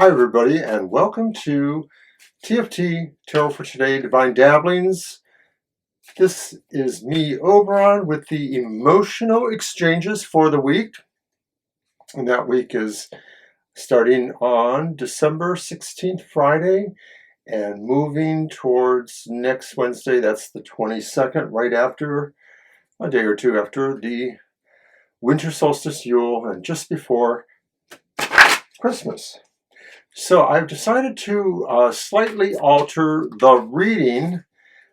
Hi everybody and welcome to TFT Tarot for Today Divine Dabblings. This is me, Oberon, with the emotional exchanges for the week. And that week is starting on December 16th, Friday, and moving towards next Wednesday, that's the 22nd, right after, a day or two after the winter solstice Yule and just before Christmas. So I've decided to slightly alter the reading.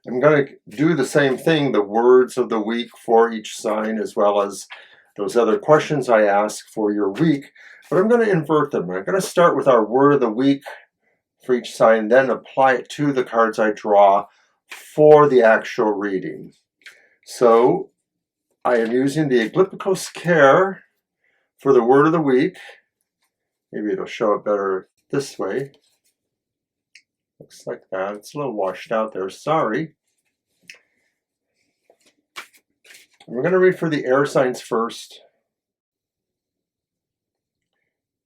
I'm going to do the same thing, the words of the week for each sign, as well as those other questions I ask for your week. But I'm going to invert them. I'm going to start with our word of the week for each sign, then apply it to the cards I draw for the actual reading. So I am using the Eglipticos Care for the word of the week. Maybe it'll show it better this way. Looks like that. It's a little washed out there. Sorry. We're going to read for the air signs first.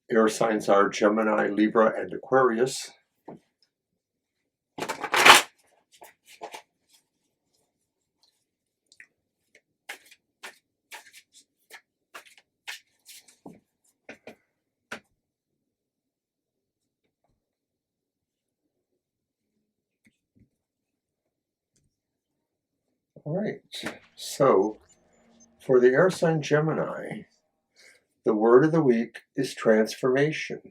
Air signs are Gemini, Libra, and Aquarius. All right, so for the air sign Gemini, the word of the week is transformation.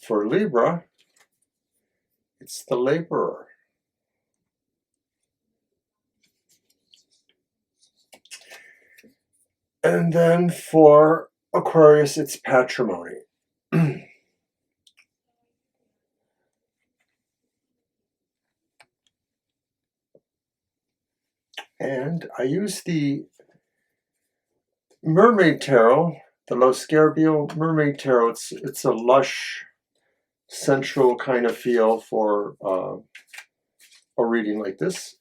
For Libra, it's the laborer. And then for Aquarius, it's patrimony. And I use the Mermaid Tarot, the Los Scarabeo Mermaid Tarot. It's a lush, sensual kind of feel for a reading like this.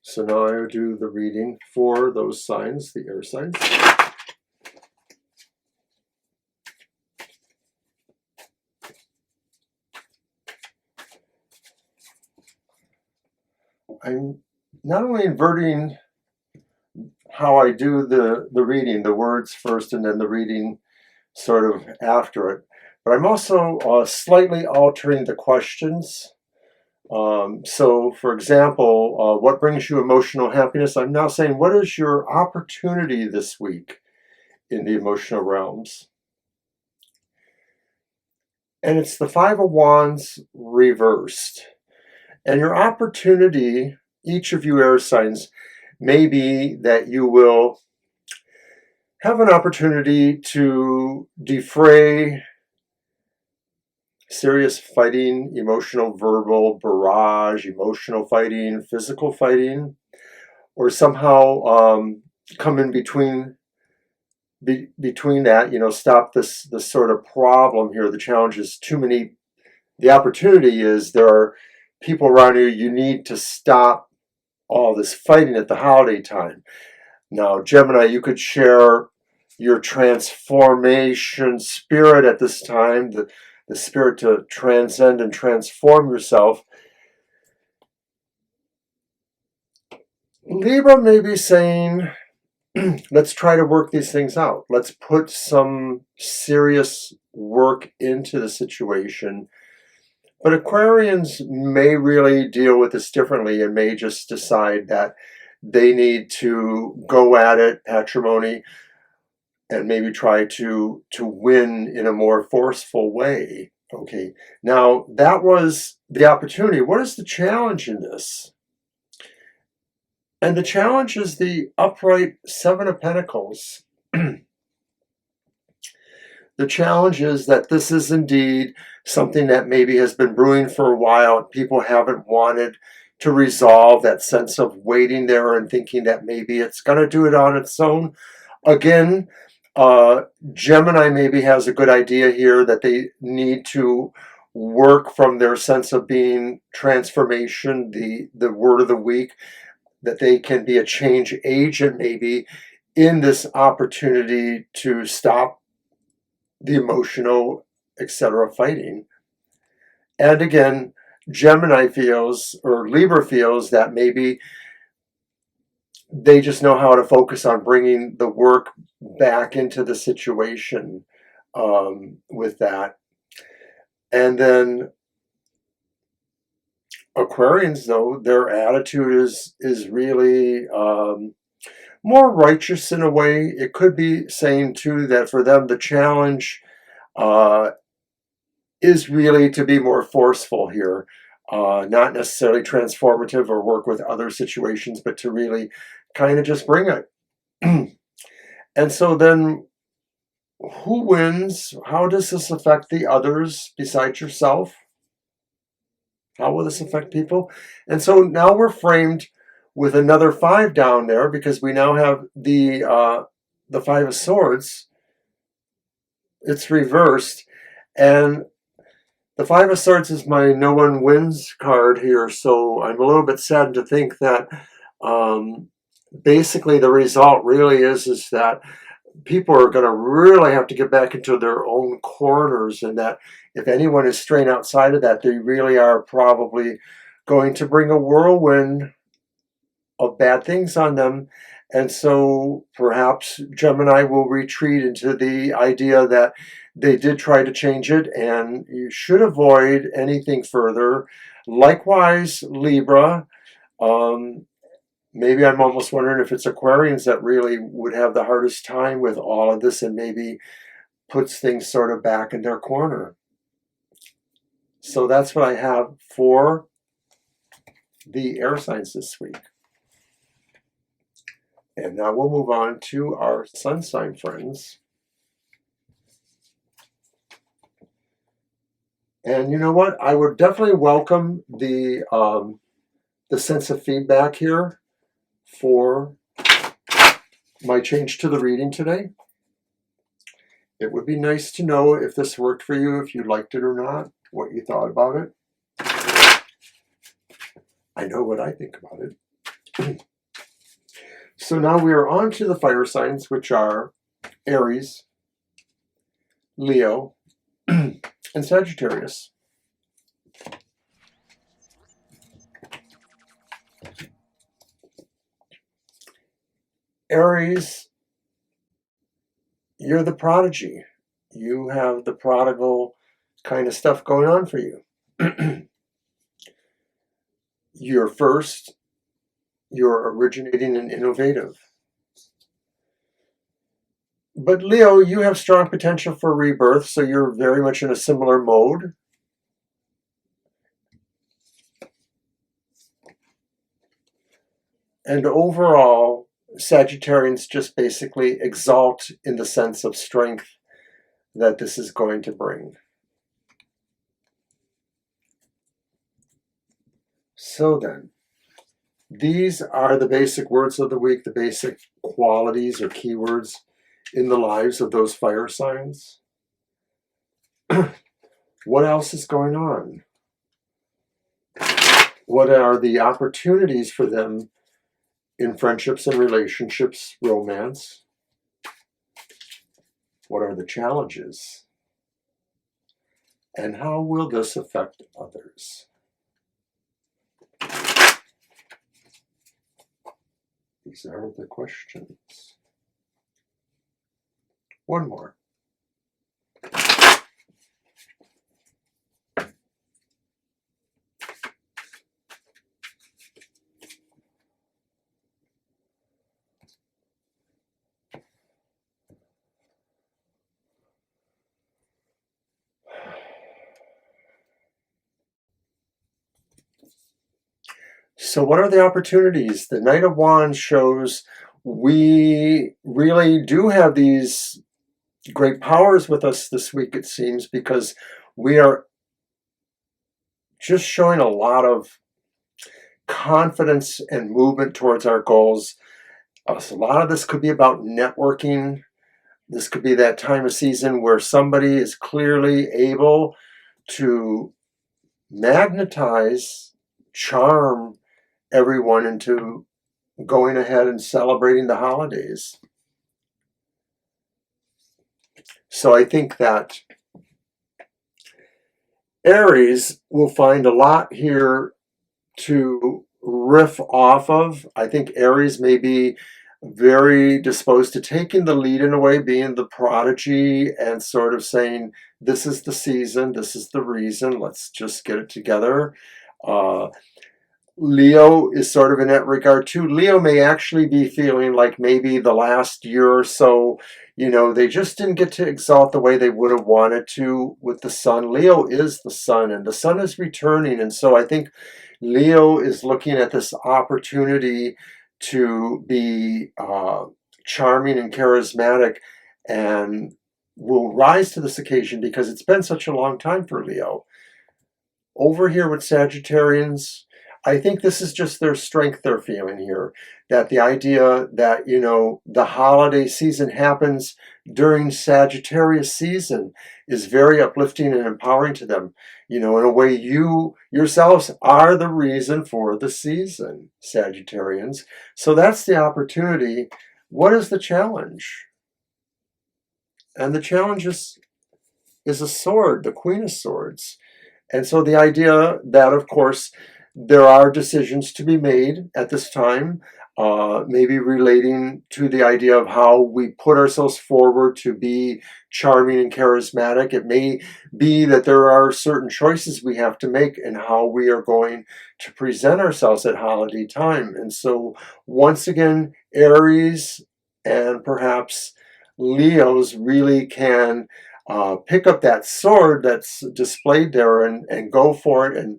So now I do the reading for those signs, the air signs. I'm not only inverting how I do the reading, the words first and then the reading sort of after it, but I'm also slightly altering the questions. So, for example, what brings you emotional happiness? I'm now saying, what is your opportunity this week in the emotional realms? And it's the Five of Wands reversed. And your opportunity, each of you air signs, may be that you will have an opportunity to defray serious fighting, emotional, verbal, barrage, emotional fighting, physical fighting, or somehow come in between that, stop this sort of problem here. The challenge is too many. The opportunity is there are people around you need to stop all this fighting at the holiday time. Now, Gemini, you could share your transformation spirit at this time, the spirit to transcend and transform yourself. Libra may be saying, let's try to work these things out. Let's put some serious work into the situation. But Aquarians may really deal with this differently and may just decide that they need to go at it, patrimony, and maybe try to win in a more forceful way. Okay, now that was the opportunity. What is the challenge in this? And the challenge is the upright Seven of Pentacles. The challenge is that this is indeed something that maybe has been brewing for a while. People haven't wanted to resolve that sense of waiting there and thinking that maybe it's going to do it on its own. Again, Gemini maybe has a good idea here that they need to work from their sense of being transformation, the word of the week, that they can be a change agent maybe in this opportunity to stop the emotional, etc. fighting. And again, Gemini feels, or Libra feels, that maybe they just know how to focus on bringing the work back into the situation with that. And then Aquarians, though, their attitude is really more righteous in a way. It could be saying too that for them the challenge uh, is really to be more forceful here, not necessarily transformative or work with other situations, but to really kind of just bring it. And so then, who wins? How does this affect the others besides yourself? How will this affect people? And so now we're framed with another 5 down there, because we now have the 5 of Swords. It's reversed, and the 5 of Swords is my no one wins card here. So I'm a little bit saddened to think that basically the result really is that people are going to really have to get back into their own corners, and that if anyone is straying outside of that, they really are probably going to bring a whirlwind of bad things on them. And so perhaps Gemini will retreat into the idea that they did try to change it and you should avoid anything further. Likewise, Libra. Maybe I'm almost wondering if it's Aquarians that really would have the hardest time with all of this and maybe puts things sort of back in their corner. So that's what I have for the air signs this week. And now we'll move on to our sun sign friends. And you know what? I would definitely welcome the sense of feedback here for my change to the reading today. It would be nice to know if this worked for you, if you liked it or not, what you thought about it. I know what I think about it. So now we are on to the fire signs, which are Aries, Leo, and Sagittarius. Aries, you're the prodigy. You have the prodigal kind of stuff going on for you. You're first, you're originating and innovative. But Leo, you have strong potential for rebirth, so you're very much in a similar mode. And overall, Sagittarians just basically exalt in the sense of strength that this is going to bring. So then, these are the basic words of the week, the basic qualities or keywords in the lives of those fire signs. What else is going on? What are the opportunities for them in friendships and relationships, romance? What are the challenges? And how will this affect others? These are the questions. One more. So what are the opportunities? The Knight of Wands shows we really do have these great powers with us this week, it seems, because we are just showing a lot of confidence and movement towards our goals. So a lot of this could be about networking. This could be that time of season where somebody is clearly able to magnetize, charm everyone into going ahead and celebrating the holidays. So I think that Aries will find a lot here to riff off of. I think Aries may be very disposed to taking the lead in a way, being the prodigy and sort of saying, this is the season, this is the reason, let's just get it together. Leo is sort of in that regard too. Leo may actually be feeling like maybe the last year or so, they just didn't get to exalt the way they would have wanted to with the sun. Leo is the sun, and the sun is returning. And so I think Leo is looking at this opportunity to be charming and charismatic, and will rise to this occasion because it's been such a long time for Leo. Over here with Sagittarians, I think this is just their strength they're feeling here. That the idea that, the holiday season happens during Sagittarius season is very uplifting and empowering to them. In a way, you yourselves are the reason for the season, Sagittarians. So that's the opportunity. What is the challenge? And the challenge is a sword, the Queen of Swords. And so the idea that, of course, there are decisions to be made at this time, maybe relating to the idea of how we put ourselves forward to be charming and charismatic. It may be that there are certain choices we have to make in how we are going to present ourselves at holiday time. And so once again, Aries and perhaps Leos really can pick up that sword that's displayed there and go for it and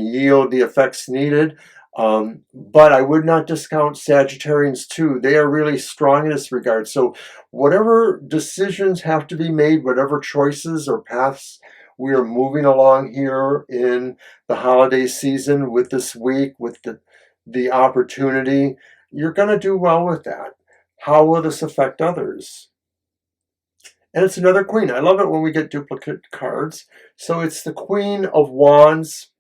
yield the effects needed. But I would not discount Sagittarians too. They are really strong in this regard. So whatever decisions have to be made, whatever choices or paths we are moving along here in the holiday season with this week, with the opportunity, you're going to do well with that. How will this affect others? And it's another queen. I love it when we get duplicate cards. So it's the Queen of Wands.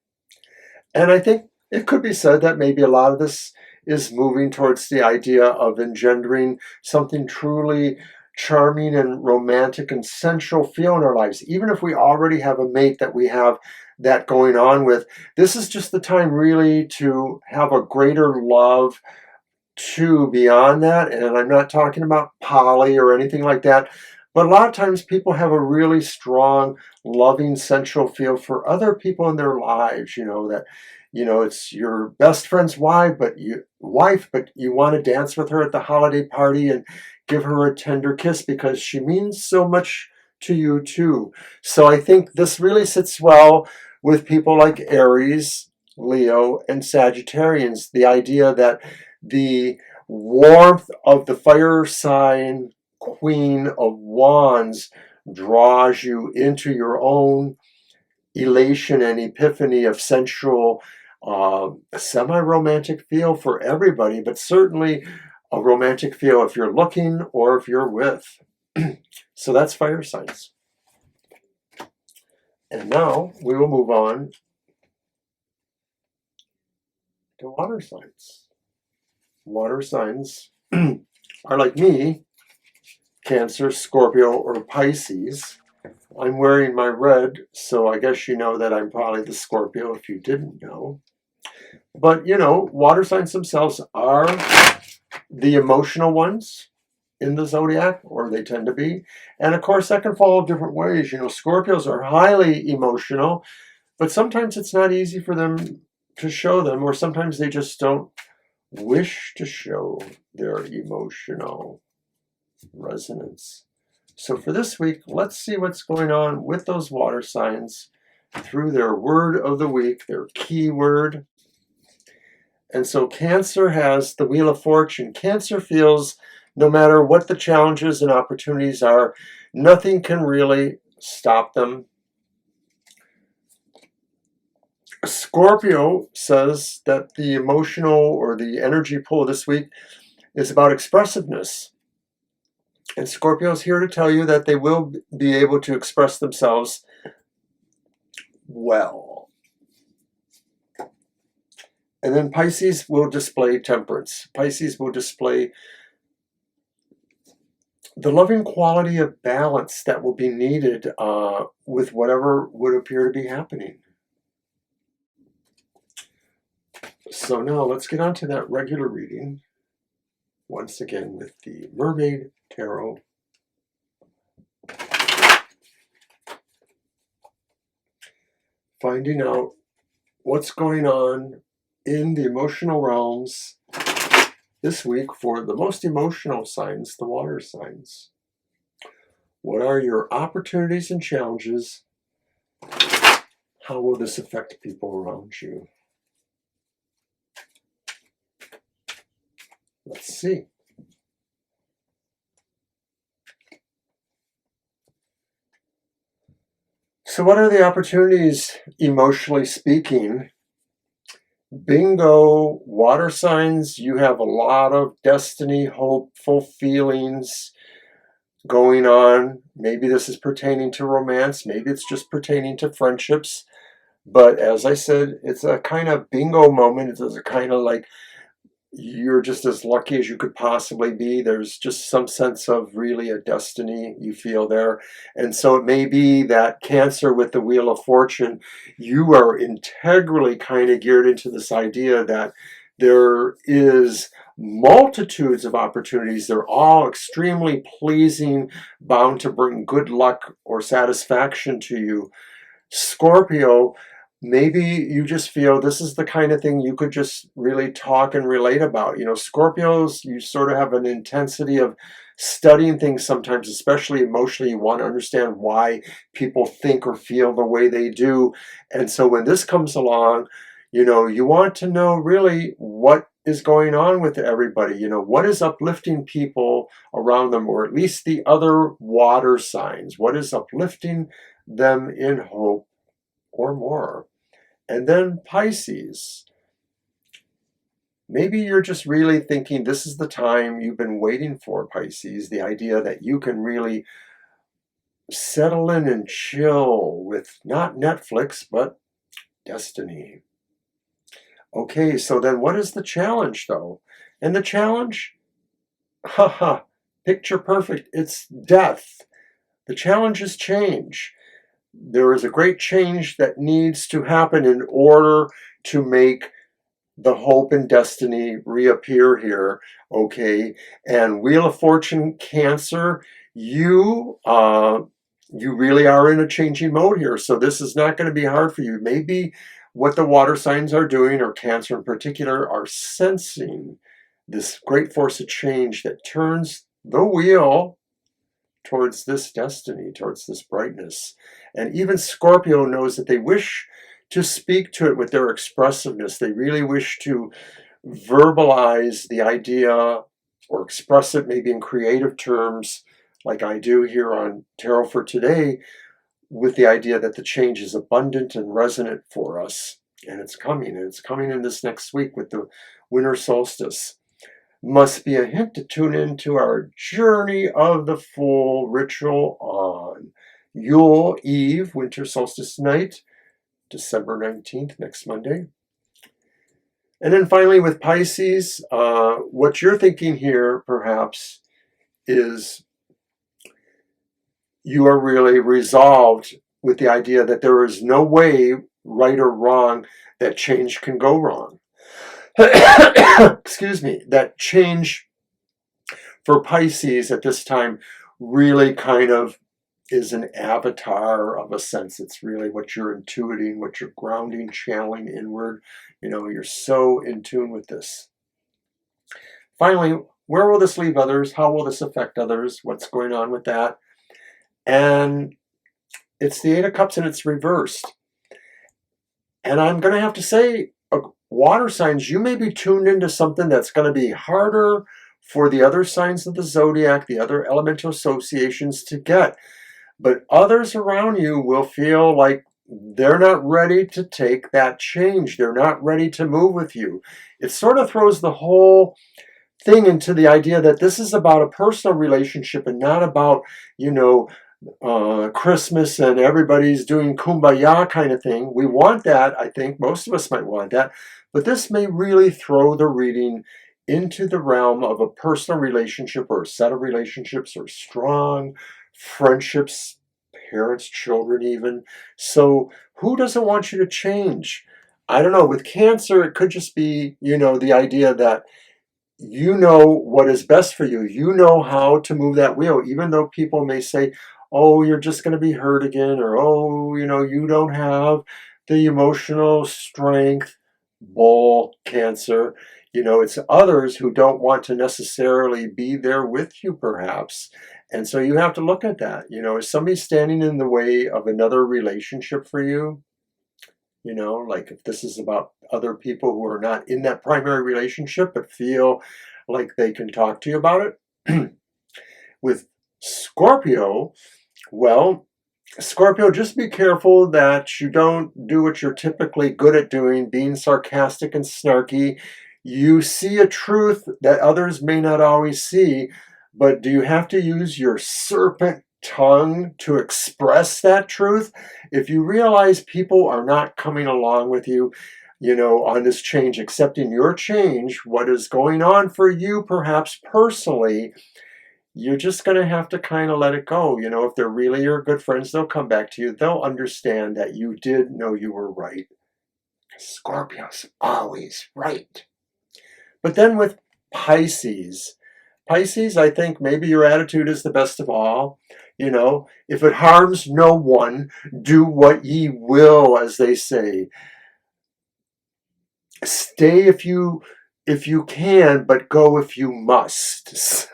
And I think it could be said that maybe a lot of this is moving towards the idea of engendering something truly charming and romantic and sensual feel in our lives. Even if we already have a mate that we have that going on with, this is just the time really to have a greater love to beyond that. And I'm not talking about poly or anything like that. But a lot of times people have a really strong, loving, sensual feel for other people in their lives, that, it's your best friend's wife, but you want to dance with her at the holiday party and give her a tender kiss because she means so much to you too. So I think this really sits well with people like Aries, Leo, and Sagittarians. The idea that the warmth of the fire sign Queen of Wands draws you into your own elation and epiphany of sensual, semi-romantic feel for everybody, but certainly a romantic feel if you're looking or if you're with. So that's fire signs. And now we will move on to water signs. Water signs are like me, Cancer, Scorpio, or Pisces. I'm wearing my red, so I guess you know that I'm probably the Scorpio if you didn't know. But, water signs themselves are the emotional ones in the zodiac, or they tend to be. And of course, that can fall different ways. Scorpios are highly emotional, but sometimes it's not easy for them to show them, or sometimes they just don't wish to show their emotional resonance. So for this week, let's see what's going on with those water signs through their word of the week, their keyword. And so Cancer has the Wheel of Fortune. Cancer feels no matter what the challenges and opportunities are, nothing can really stop them. Scorpio says that the emotional or the energy pull this week is about expressiveness. And Scorpio is here to tell you that they will be able to express themselves well. And then Pisces will display temperance. Pisces will display the loving quality of balance that will be needed with whatever would appear to be happening. So now let's get on to that regular reading, once again with the Mermaid Tarot. Finding out what's going on in the emotional realms this week for the most emotional signs, the water signs. What are your opportunities and challenges? How will this affect people around you? Let's see. So what are the opportunities, emotionally speaking? Bingo, water signs, you have a lot of destiny, hopeful feelings going on. Maybe this is pertaining to romance. Maybe it's just pertaining to friendships. But as I said, it's a kind of bingo moment. It's a kind of like you're just as lucky as you could possibly be. There's just some sense of really a destiny you feel there. And so it may be that Cancer with the Wheel of Fortune, you are integrally kind of geared into this idea that there is multitudes of opportunities. They're all extremely pleasing, bound to bring good luck or satisfaction to you. Scorpio, maybe you just feel this is the kind of thing you could just really talk and relate about. You know, Scorpios, you sort of have an intensity of studying things sometimes, especially emotionally. You want to understand why people think or feel the way they do. And so when this comes along, you know, you want to know really what is going on with everybody. You know, what is uplifting people around them, or at least the other water signs? What is uplifting them in hope or more? And then Pisces, maybe you're just really thinking this is the time you've been waiting for, Pisces, the idea that you can really settle in and chill with not Netflix, but destiny. Okay, so then what is the challenge, though? And the challenge, haha, picture perfect, it's death. The challenge is change. There is a great change that needs to happen in order to make the hope and destiny reappear here, okay? And Wheel of Fortune, Cancer, you really are in a changing mode here. So this is not going to be hard for you. Maybe what the water signs are doing, or Cancer in particular, are sensing this great force of change that turns the wheel towards this destiny, towards this brightness. And even Scorpio knows that they wish to speak to it with their expressiveness. They really wish to verbalize the idea or express it maybe in creative terms, like I do here on Tarot for Today, with the idea that the change is abundant and resonant for us. And it's coming in this next week with the winter solstice. Must be a hint to tune into our Journey of the Fool ritual on Yule Eve, winter solstice night, December 19th, next Monday. And then finally with Pisces, what you're thinking here perhaps is you are really resolved with the idea that there is no way, right or wrong, that change can go wrong. Excuse me, that change for Pisces at this time really kind of is an avatar of a sense. It's really what you're intuiting, what you're grounding, channeling inward. You know, you're so in tune with this. Finally, where will this leave others? How will this affect others? What's going on with that? And it's the Eight of Cups and it's reversed. And I'm going to have to say, water signs, you may be tuned into something that's going to be harder for the other signs of the zodiac, the other elemental associations to get. But others around you will feel like they're not ready to take that change. They're not ready to move with you. It sort of throws the whole thing into the idea that this is about a personal relationship and not about, you know, Christmas and everybody's doing kumbaya kind of thing. We want that, I think. Most of us might want that. But this may really throw the reading into the realm of a personal relationship or a set of relationships or strong friendships, parents, children, even. So, who doesn't want you to change? I don't know. With Cancer, it could just be, the idea that you know what is best for you. You know how to move that wheel, even though people may say, oh, you're just going to be hurt again, or oh, you don't have the emotional strength. Bull, Cancer. It's others who don't want to necessarily be there with you, perhaps. And so you have to look at that. Is somebody standing in the way of another relationship for you? Like if this is about other people who are not in that primary relationship but feel like they can talk to you about it. With Scorpio, well, Scorpio, just be careful that you don't do what you're typically good at doing, being sarcastic and snarky. You see a truth that others may not always see, but do you have to use your serpent tongue to express that truth? If you realize people are not coming along with you, on this change, accepting your change, what is going on for you, perhaps personally, you're just going to have to kind of let it go. If they're really your good friends, they'll come back to you. They'll understand that you did know you were right. Scorpio's always right. But then with Pisces, I think maybe your attitude is the best of all. If it harms no one, do what ye will, as they say. Stay if you can, but go if you must.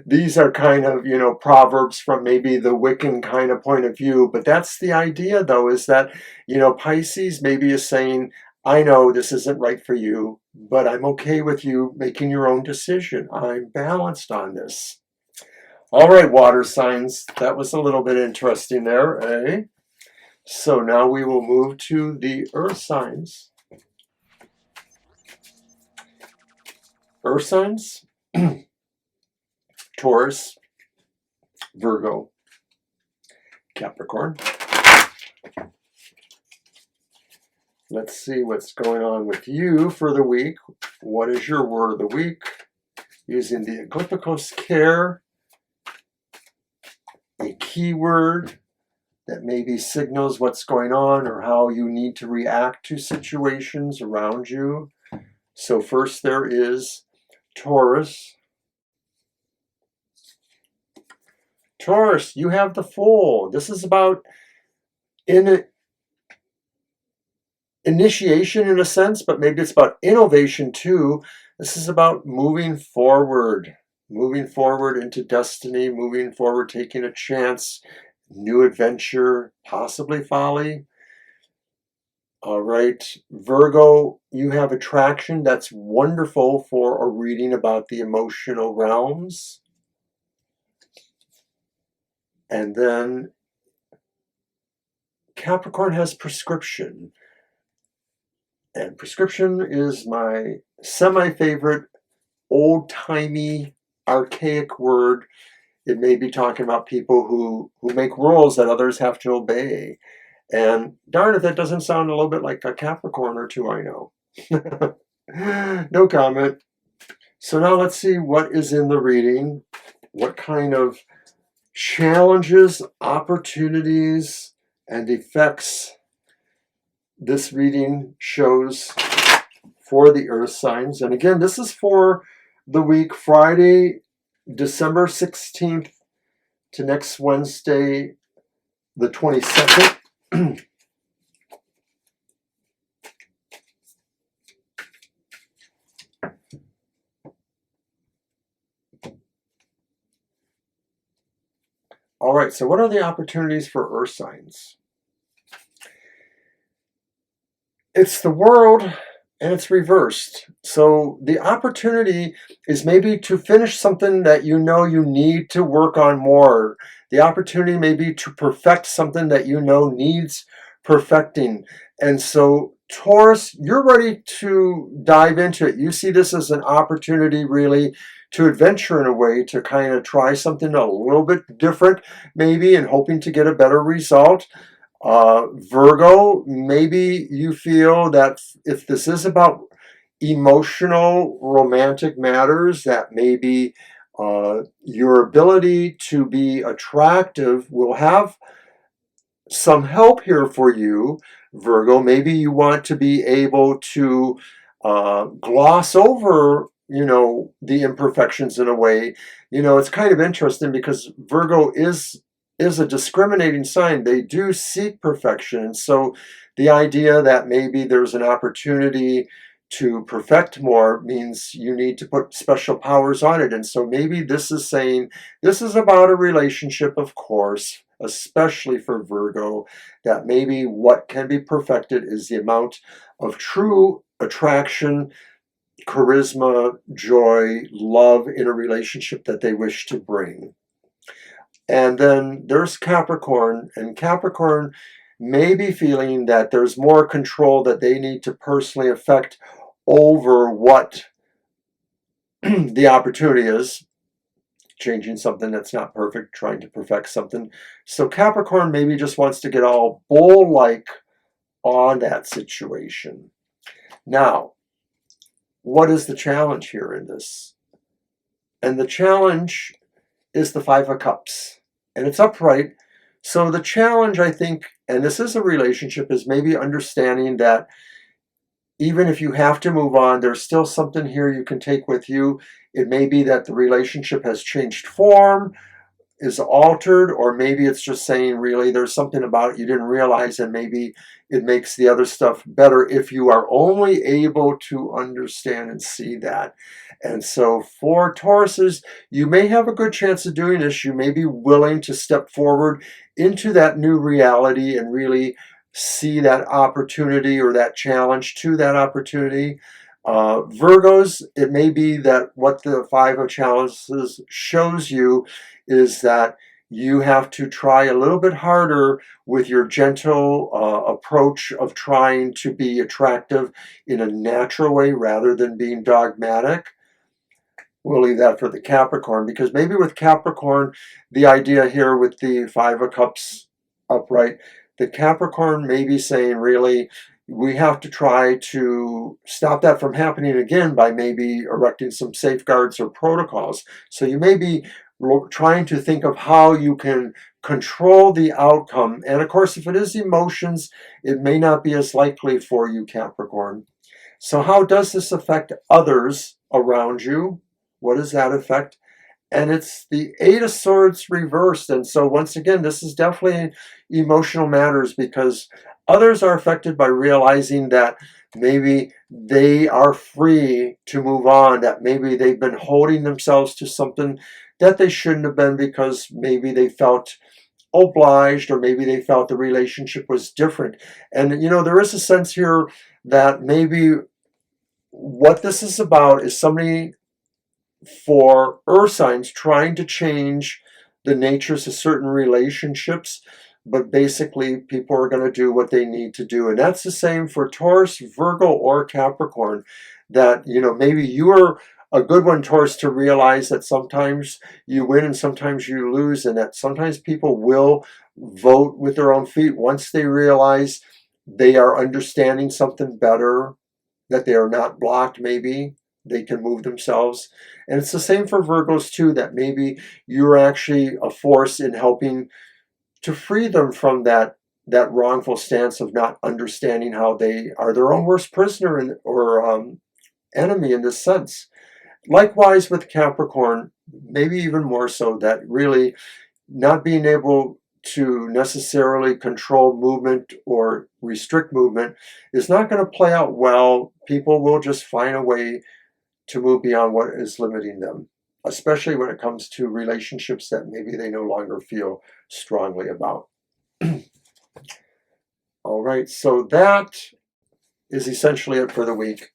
These are kind of, proverbs from maybe the Wiccan kind of point of view, but that's the idea, though, is that, Pisces maybe is saying, I know this isn't right for you, but I'm okay with you making your own decision. I'm balanced on this. All right, water signs, that was a little bit interesting there, eh? So now we will move to the earth signs. Earth signs, Taurus, Virgo, Capricorn. Let's see what's going on with you for the week. What is your word of the week? Using the Aglypicos care, a keyword that maybe signals what's going on or how you need to react to situations around you. So first there is Taurus. Taurus, you have the Fool. This is about initiation in a sense, but maybe it's about innovation too. This is about moving forward into destiny, moving forward, taking a chance, new adventure, possibly folly. All right, Virgo, you have attraction. That's wonderful for a reading about the emotional realms. And then Capricorn has prescription. And prescription is my semi-favorite, old-timey, archaic word. It may be talking about people who make rules that others have to obey. And darn if that doesn't sound a little bit like a Capricorn or two I know. No comment. So now let's see what is in the reading. What kind of challenges, opportunities, and effects this reading shows for the earth signs. And again, this is for the week Friday, December 16th to next Wednesday, the 22nd. All right, so what are the opportunities for earth signs? It's the world and it's reversed. So the opportunity is maybe to finish something that you know you need to work on more. The opportunity may be to perfect something that you know needs perfecting. And so Taurus, you're ready to dive into it. You see this as an opportunity really to adventure in a way, to kind of try something a little bit different, maybe, and hoping to get a better result. Virgo, maybe you feel that if this is about emotional, romantic matters, that maybe your ability to be attractive will have some help here for you, Virgo. Maybe you want to be able to gloss over, the imperfections in a way. It's kind of interesting because Virgo is a discriminating sign. They do seek perfection. So the idea that maybe there's an opportunity to perfect more means you need to put special powers on it. And so maybe this is saying this is about a relationship, of course, especially for Virgo, that maybe what can be perfected is the amount of true attraction, charisma, joy, love in a relationship that they wish to bring. And then there's Capricorn, and Capricorn may be feeling that there's more control that they need to personally affect over what the opportunity is, changing something that's not perfect, trying to perfect something. So Capricorn maybe just wants to get all bull-like on that situation. Now, what is the challenge here in this? And the challenge is the Five of Cups, and it's upright. So the challenge, I think, and this is a relationship, is maybe understanding that even if you have to move on, there's still something here you can take with you. It may be that the relationship has changed form, is altered, or maybe it's just saying, really, there's something about it you didn't realize, and maybe it makes the other stuff better if you are only able to understand and see that. And so for Tauruses, you may have a good chance of doing this. You may be willing to step forward into that new reality and really see that opportunity or that challenge to that opportunity. Virgos, it may be that what the Five of Challenges shows you is that you have to try a little bit harder with your gentle approach of trying to be attractive in a natural way rather than being dogmatic. We'll leave that for the Capricorn, because maybe with Capricorn, the idea here with the Five of Cups upright, the Capricorn may be saying, really, we have to try to stop that from happening again by maybe erecting some safeguards or protocols. So you may be trying to think of how you can control the outcome. And of course, if it is emotions, it may not be as likely for you, Capricorn. So how does this affect others around you? What does that affect? And it's the Eight of Swords reversed. And so once again, this is definitely emotional matters, because others are affected by realizing that maybe they are free to move on, that maybe they've been holding themselves to something that they shouldn't have been because maybe they felt obliged, or maybe they felt the relationship was different. And there is a sense here that maybe what this is about is somebody, for earth signs, trying to change the natures of certain relationships, but basically people are going to do what they need to do. And that's the same for Taurus, Virgo, or Capricorn, that maybe you are a good one, Taurus, to realize that sometimes you win and sometimes you lose, and that sometimes people will vote with their own feet once they realize they are understanding something better, that they are not blocked. Maybe they can move themselves. And it's the same for Virgos too, that maybe you're actually a force in helping to free them from that wrongful stance of not understanding how they are their own worst prisoner or enemy in this sense. Likewise with Capricorn, maybe even more so, that really not being able to necessarily control movement or restrict movement is not going to play out well. People will just find a way to move beyond what is limiting them, especially when it comes to relationships that maybe they no longer feel strongly about. All right, so that is essentially it for the week.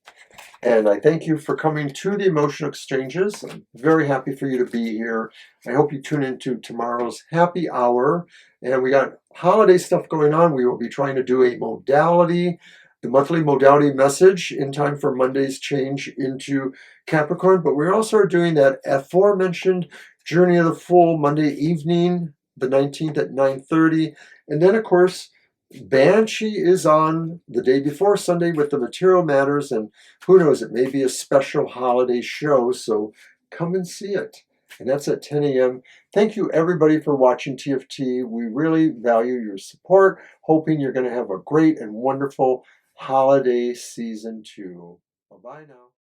And I thank you for coming to the Emotional Exchanges. I'm very happy for you to be here. I hope you tune into tomorrow's happy hour. And we got holiday stuff going on. We will be trying to do a modality the monthly modality message in time for Monday's change into Capricorn. But we also are doing that aforementioned Journey of the Fool Monday evening, the 19th at 9:30. And then, of course, Banshee is on the day before Sunday with the Material Matters. And who knows, it may be a special holiday show. So come and see it. And that's at 10 a.m. Thank you, everybody, for watching TFT. We really value your support. Hoping you're going to have a great and wonderful holiday season 2. Bye-bye now.